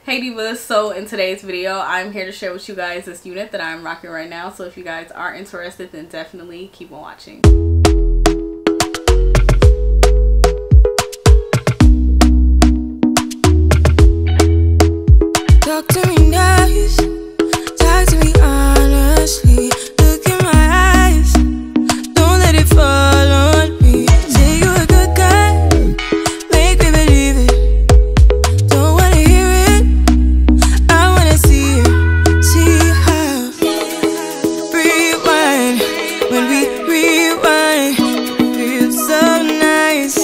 Hey divas, so in today's video I'm here to share with you guys this unit that I'm rocking right now. So if you guys are interested, then definitely keep on watching. Talk to me nice, talk to me honestly. Look in my eyes, don't let it fall on me. Say you a good guy, make me believe it. Don't wanna hear it, I wanna see it. See how rewind, when we rewind, feels so nice.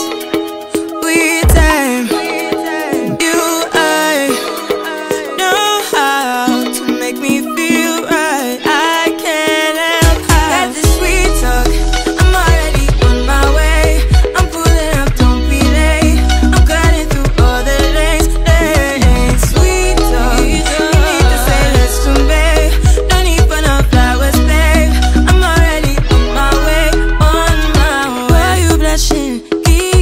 We time, you I know how to make me feel right. I can't help how. Got this sweet talk, I'm already on my way. I'm pulling up, don't be late. I'm cutting through all the lanes. Sweet talk, you need to say let's do babe. No need for no flowers, babe. I'm already on my way, on my way. Why you blushing?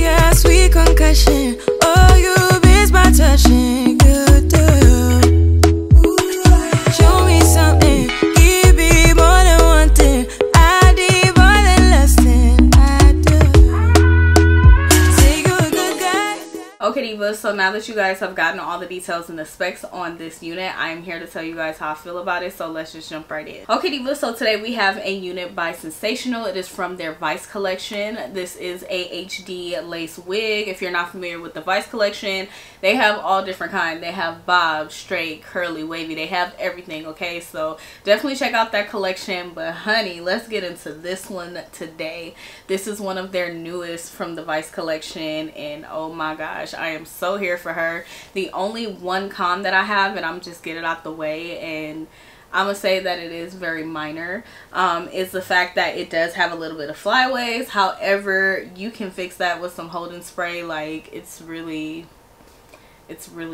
Yeah, sweet concussion. Oh, you miss my touching. Good to show me something. Give me more than one thing. I need more than less than I do. Say you a good guy. Okay divas, so now that you guys have gotten all the details and the specs on this unit, I am here to tell you guys how I feel about it, so let's just jump right in. Okay divas, so today we have a unit by Sensationnel. It is from their Vice collection. This is a HD lace wig. If you're not familiar with the Vice collection, they have all different kinds. They have bob, straight, curly, wavy. They have everything, okay? So definitely check out that collection. But honey, let's get into this one today. This is one of their newest from the Vice collection, and oh my gosh, I am so here for her. The only one con that I have, and I'm just get it out the way, and I'm gonna say that it is very minor, is the fact that it does have a little bit of flyaways. However, you can fix that with some holding spray. Like, it's really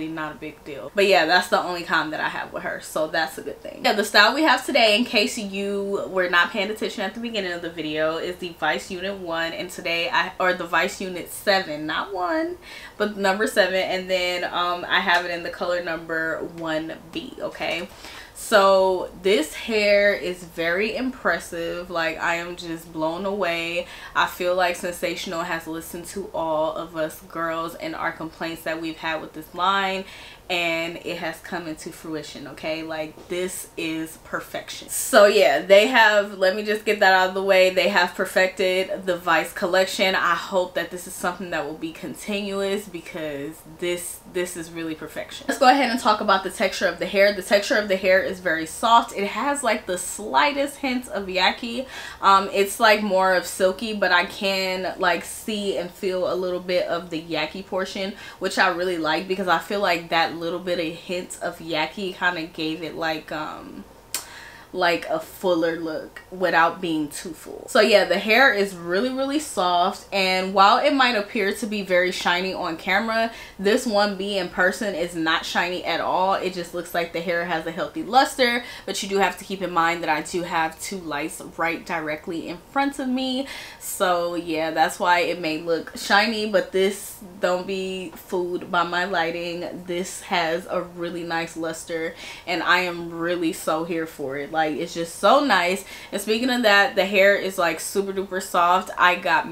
not a big deal. But yeah, that's the only con that I have with her, so that's a good thing. Yeah, the style we have today, in case you were not paying attention at the beginning of the video, is the Vice Unit 1, and today or the Vice Unit 7, not 1, but number 7, and then I have it in the color number 1B, okay? So this hair is very impressive. Like, I am just blown away. I feel like Sensationnel has listened to all of us girls and our complaints that we've had with this line, and it has come into fruition, okay? Like, this is perfection. So yeah, they have, let me just get that out of the way, they have perfected the Vice collection. I hope that this is something that will be continuous, because this is really perfection. Let's go ahead and talk about the texture of the hair. The texture of the hair is very soft. It has like the slightest hints of yaki. It's like more of silky, but I can like see and feel a little bit of the yaki portion, which I really like, because I feel like that little bit of hints of yaki kind of gave it like a fuller look without being too full. So yeah, the hair is really soft, and while it might appear to be very shiny on camera, this 1B in person is not shiny at all. It just looks like the hair has a healthy luster, but you do have to keep in mind that I do have two lights right directly in front of me. So yeah, that's why it may look shiny, but this, don't be fooled by my lighting. This has a really nice luster, and I am really so here for it. Like, it's just so nice. And speaking of that, the hair is like super duper soft. I got the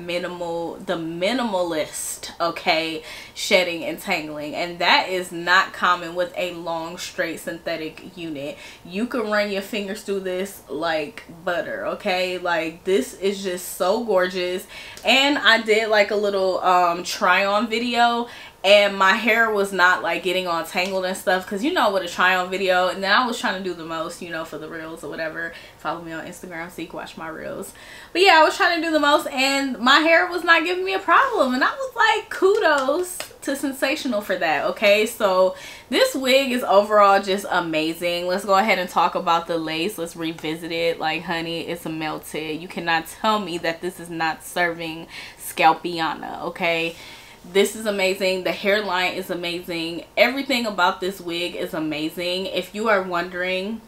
minimalist, okay, shedding and tangling, and that is not common with a long straight synthetic unit. You can run your fingers through this like butter, okay? Like, this is just so gorgeous. And I did like a little try on video, and my hair was not like getting all tangled and stuff, because you know, with a try on video, and then I was trying to do the most, you know, for the reels or whatever. Follow me on Instagram so you can watch my reels. But yeah, I was trying to do the most, and my hair was not giving me a problem, and I was like, kudos to Sensationnel for that, okay? So this wig is overall just amazing. Let's go ahead and talk about the lace. Let's revisit it. Like, honey, it's melted. You cannot tell me that this is not serving scalpiana, okay? This is amazing. The hairline is amazing. Everything about this wig is amazing. If you are wondering,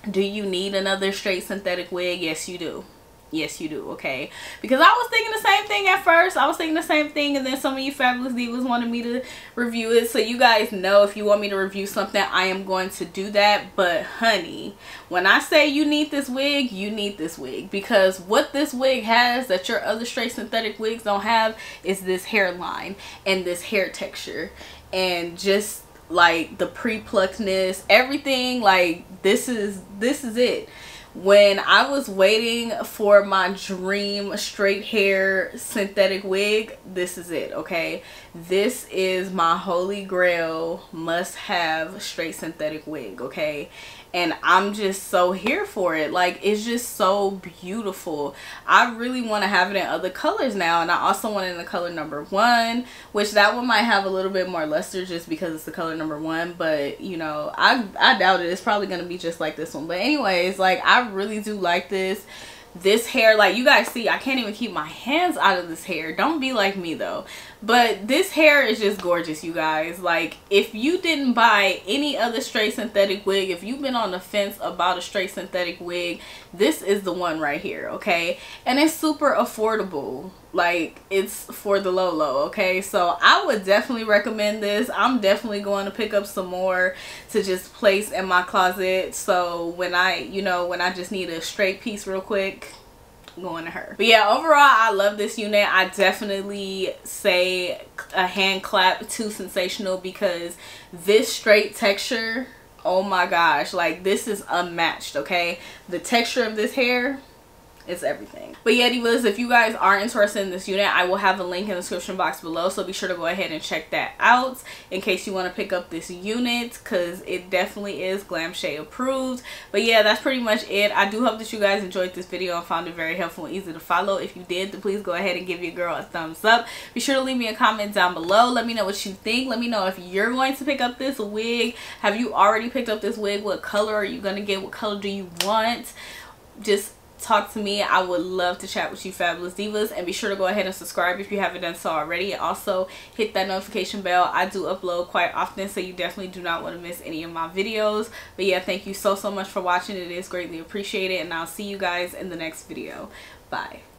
do you need another straight synthetic wig? Yes, you do. Yes, you do, okay? Because I was thinking the same thing at first. I was thinking the same thing, and then some of you fabulous divas wanted me to review it. So you guys know if you want me to review something, I am going to do that. But honey, when I say you need this wig, you need this wig. Because what this wig has that your other straight synthetic wigs don't have is this hairline and this hair texture. And just like the pre-pluckedness, everything, like this is it. When I was waiting for my dream straight hair synthetic wig, this is it, okay? This is my holy grail must have straight synthetic wig, okay? And I'm just so here for it. Like, it's just so beautiful. I really want to have it in other colors now, and I also want it in the color number 1, which that one might have a little bit more luster just because it's the color number 1. But you know, I doubt it. It's probably gonna be just like this one. But anyways, like, I really do like this hair. Like, you guys see, I can't even keep my hands out of this hair. Don't be like me though. But this hair is just gorgeous, you guys. Like, if you didn't buy any other straight synthetic wig, if you've been on the fence about a straight synthetic wig, this is the one right here, okay? And it's super affordable. Like, it's for the low, okay? So I would definitely recommend this. I'm definitely going to pick up some more to just place in my closet. So when I, you know, when I just need a straight piece real quick, going to her. But yeah, overall, I love this unit. I definitely say a hand clap to Sensationnel, because this straight texture, oh my gosh, like, this is unmatched, okay? The texture of this hair, it's everything. But yeah, divas, if you guys are interested in this unit, I will have a link in the description box below, so be sure to go ahead and check that out in case you want to pick up this unit, because it definitely is Glam Shade approved. But yeah, that's pretty much it. I do hope that you guys enjoyed this video and found it very helpful and easy to follow. If you did, then please go ahead and give your girl a thumbs up. Be sure to leave me a comment down below. Let me know what you think. Let me know if you're going to pick up this wig. Have you already picked up this wig? What color are you going to get? What color do you want? Just talk to me. I would love to chat with you fabulous divas, and be sure to go ahead and subscribe if you haven't done so already, and also hit that notification bell. I do upload quite often, so you definitely do not want to miss any of my videos. But yeah, thank you so much for watching. It is greatly appreciated, and I'll see you guys in the next video. Bye.